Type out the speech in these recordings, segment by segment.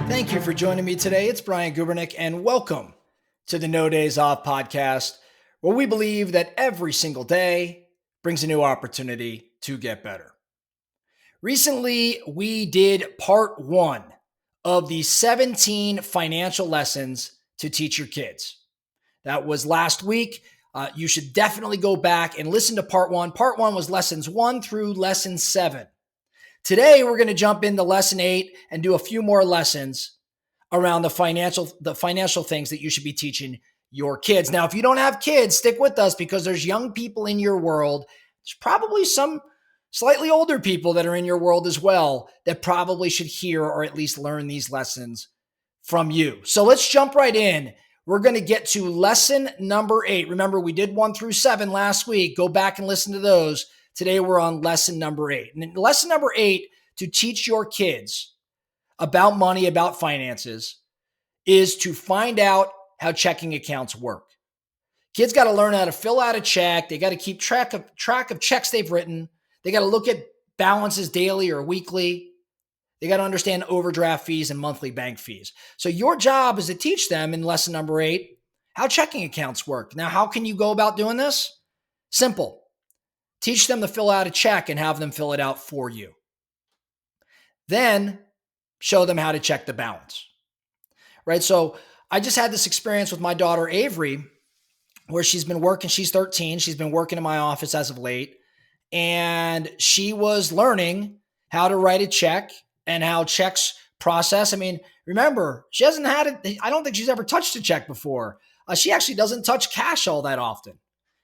Thank you for joining me today. It's Brian Gubernick, and welcome to the No Days Off podcast, where we believe that every single day brings a new opportunity to get better. Recently, we did part 1 of the 17 financial lessons to teach your kids. That was last week. You should definitely go back and listen to part 1. Part 1 was lessons 1 through lesson 7. Today, we're going to jump into lesson 8 and do a few more lessons around the financial things that you should be teaching your kids. Now, if you don't have kids, stick with us because there's young people in your world. There's probably some slightly older people that are in your world as well that probably should hear or at least learn these lessons from you. So let's jump right in. We're going to get to lesson number 8. Remember, we did 1 through 7 last week. Go back and listen to those. Today, we're on lesson number 8. And lesson number 8 to teach your kids about money, about finances, is to find out how checking accounts work. Kids got to learn how to fill out a check. They got to keep track of checks they've written. They got to look at balances daily or weekly. They got to understand overdraft fees and monthly bank fees. So your job is to teach them in lesson number 8 how checking accounts work. Now, how can you go about doing this? Simple. Teach them to fill out a check and have them fill it out for you. Then show them how to check the balance, right? So I just had this experience with my daughter, Avery, where she's been working. She's 13. She's been working in my office as of late. And she was learning how to write a check and how checks process. I mean, remember, she hasn't had it. I don't think she's ever touched a check before. She actually doesn't touch cash all that often.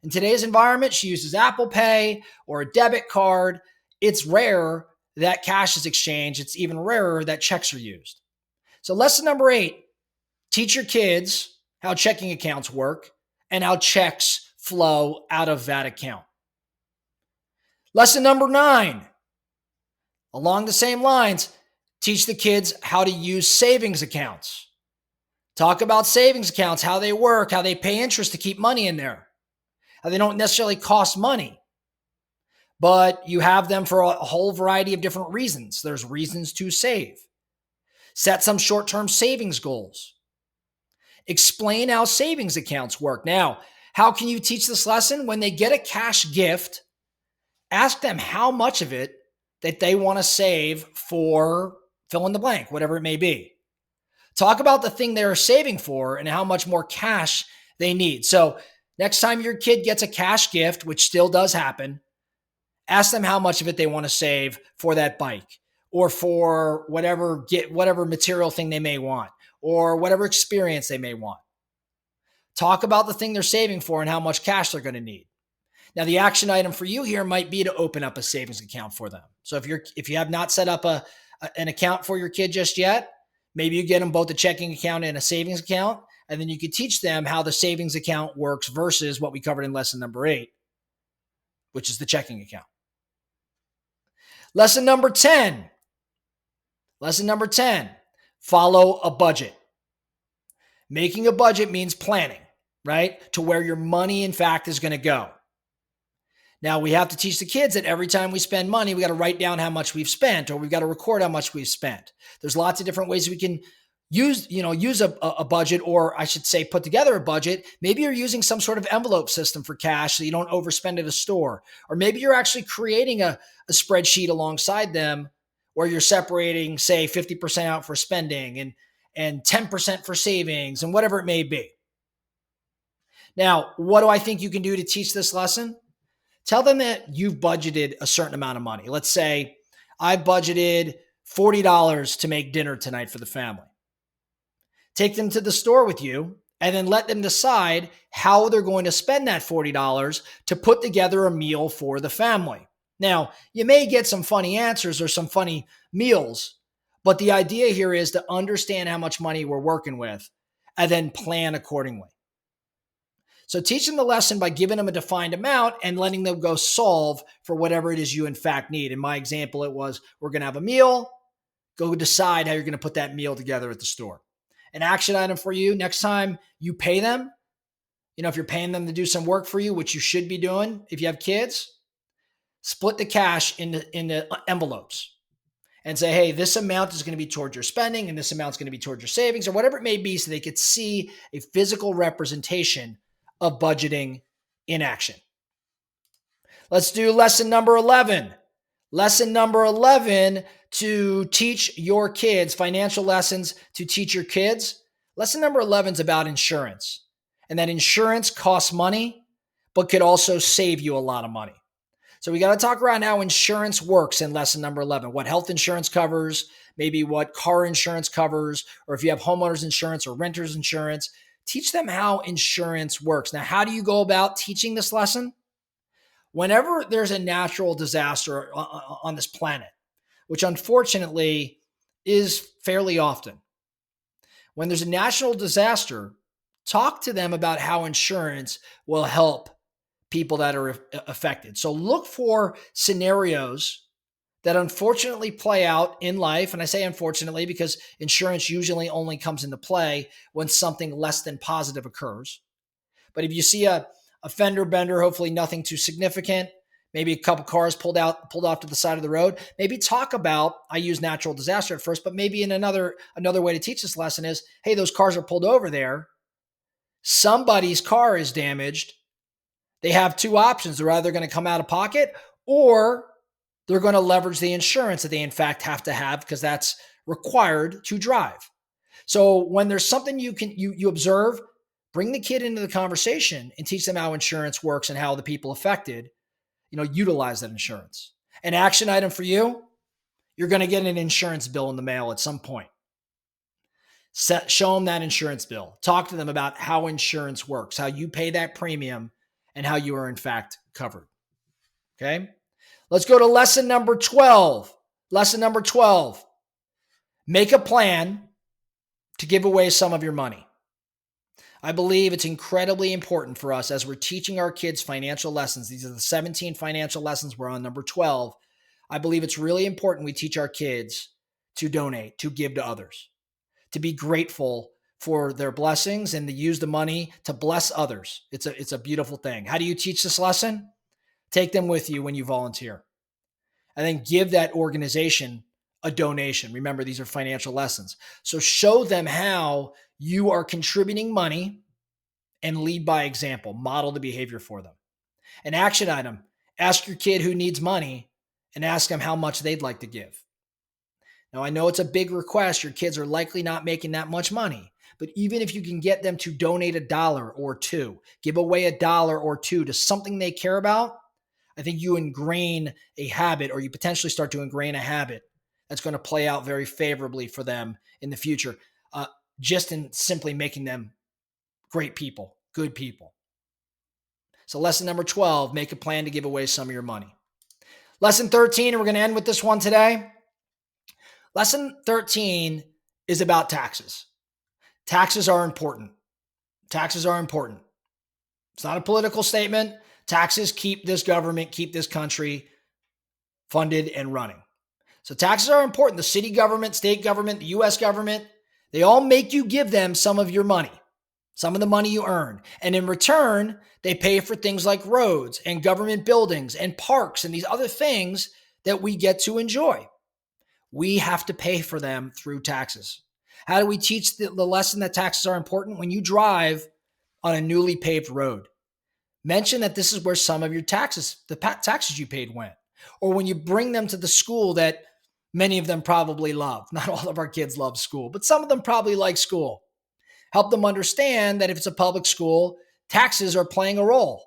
In today's environment, she uses Apple Pay or a debit card. It's rare that cash is exchanged. It's even rarer that checks are used. So lesson number 8, teach your kids how checking accounts work and how checks flow out of that account. Lesson number 9, along the same lines, teach the kids how to use savings accounts. Talk about savings accounts, how they work, how they pay interest to keep money in there, how they don't necessarily cost money, but you have them for a whole variety of different reasons. There's reasons to save. Set some short-term savings goals. Explain how savings accounts work. Now, how can you teach this lesson? When they get a cash gift, ask them how much of it that they want to save for fill in the blank, whatever it may be. Talk about the thing they're saving for and how much more cash they need. So next time your kid gets a cash gift, which still does happen, ask them how much of it they want to save for that bike or for whatever material thing they may want or whatever experience they may want. Talk about the thing they're saving for and how much cash they're going to need. Now, the action item for you here might be to open up a savings account for them. So if you have not set up an account for your kid just yet, maybe you get them both a checking account and a savings account, and then you could teach them how the savings account works versus what we covered in lesson number 8, which is the checking account. Lesson number 10, follow a budget. Making a budget means planning, right? To where your money, in fact, is going to go. Now, we have to teach the kids that every time we spend money, we got to write down how much we've spent, or we've got to record how much we've spent. There's lots of different ways we can use a budget, or I should say put together a budget. Maybe you're using some sort of envelope system for cash so you don't overspend at a store. Or maybe you're actually creating a spreadsheet alongside them where you're separating, say, 50% out for spending and 10% for savings and whatever it may be. Now, what do I think you can do to teach this lesson? Tell them that you've budgeted a certain amount of money. Let's say I budgeted $40 to make dinner tonight for the family. Take them to the store with you and then let them decide how they're going to spend that $40 to put together a meal for the family. Now, you may get some funny answers or some funny meals, but the idea here is to understand how much money we're working with and then plan accordingly. So teach them the lesson by giving them a defined amount and letting them go solve for whatever it is you in fact need. In my example, it was, we're going to have a meal. Go decide how you're going to put that meal together at the store. An action item for you, next time you pay them, if you're paying them to do some work for you, which you should be doing if you have kids, split the cash into envelopes and say, hey, this amount is going to be towards your spending and this amount is going to be towards your savings or whatever it may be, so they could see a physical representation of budgeting in action. Let's do lesson number 11. Lesson number 11 to teach your kids, financial lessons to teach your kids. Lesson number 11 is about insurance, and that insurance costs money, but could also save you a lot of money. So we got to talk around how insurance works in lesson number 11, what health insurance covers, maybe what car insurance covers, or if you have homeowners insurance or renters insurance, teach them how insurance works. Now, how do you go about teaching this lesson? Whenever there's a natural disaster on this planet, which unfortunately is fairly often, when there's a natural disaster, talk to them about how insurance will help people that are affected. So look for scenarios that unfortunately play out in life. And I say unfortunately because insurance usually only comes into play when something less than positive occurs. But if you see a fender bender, hopefully nothing too significant, maybe a couple cars pulled off to the side of the road, maybe talk about, I use natural disaster at first, but maybe in another way to teach this lesson is, hey, those cars are pulled over there. Somebody's car is damaged. They have two options. They're either going to come out of pocket or they're going to leverage the insurance that they in fact have to have because that's required to drive. So when there's something you observe, bring the kid into the conversation and teach them how insurance works and how the people affected, utilize that insurance. An action item for you, you're going to get an insurance bill in the mail at some point. Show them that insurance bill. Talk to them about how insurance works, how you pay that premium, and how you are in fact covered. Okay? Let's go to lesson number 12. Lesson number 12. Make a plan to give away some of your money. I believe it's incredibly important for us as we're teaching our kids financial lessons. These are the 17 financial lessons. We're on number 12. I believe it's really important we teach our kids to donate, to give to others, to be grateful for their blessings and to use the money to bless others. It's a beautiful thing. How do you teach this lesson? Take them with you when you volunteer. And then give that organization a donation. Remember, these are financial lessons. So show them how you are contributing money and lead by example. Model the behavior for them. An action item, ask your kid who needs money and ask them how much they'd like to give. Now, I know it's a big request. Your kids are likely not making that much money. But even if you can get them to donate $1 or $2, give away $1 or $2 to something they care about, I think you ingrain a habit, or you potentially start to ingrain a habit that's going to play out very favorably for them in the future, just in simply making them great people, good people. So lesson number 12, make a plan to give away some of your money. Lesson 13, and we're going to end with this one today. Lesson 13 is about taxes. Taxes are important. Taxes are important. It's not a political statement. Taxes keep this government, keep this country funded and running. So taxes are important. The city government, state government, the U.S. government, they all make you give them some of your money, some of the money you earn. And in return, they pay for things like roads and government buildings and parks and these other things that we get to enjoy. We have to pay for them through taxes. How do we teach the lesson that taxes are important? When you drive on a newly paved road, mention that this is where some of your taxes, the taxes you paid went. Or when you bring them to the school that many of them probably love. Not all of our kids love school, but some of them probably like school. Help them understand that if it's a public school, taxes are playing a role.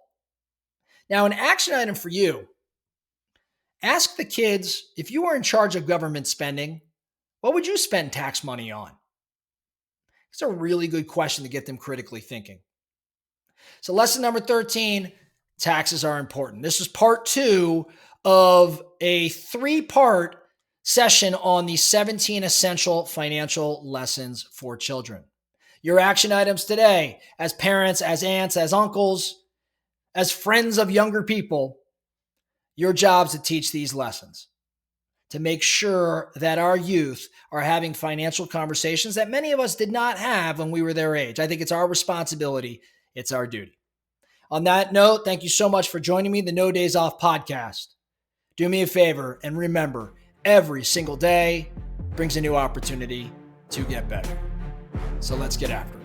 Now, an action item for you, ask the kids, if you were in charge of government spending, what would you spend tax money on? It's a really good question to get them critically thinking. So lesson number 13, taxes are important. This is part 2 of a 3-part session on the 17 essential financial lessons for children. Your action items today, as parents, as aunts, as uncles, as friends of younger people, your job is to teach these lessons, to make sure that our youth are having financial conversations that many of us did not have when we were their age. I think it's our responsibility. It's our duty. On that note, thank you so much for joining me, the No Days Off podcast. Do me a favor and remember, every single day brings a new opportunity to get better. So let's get after it.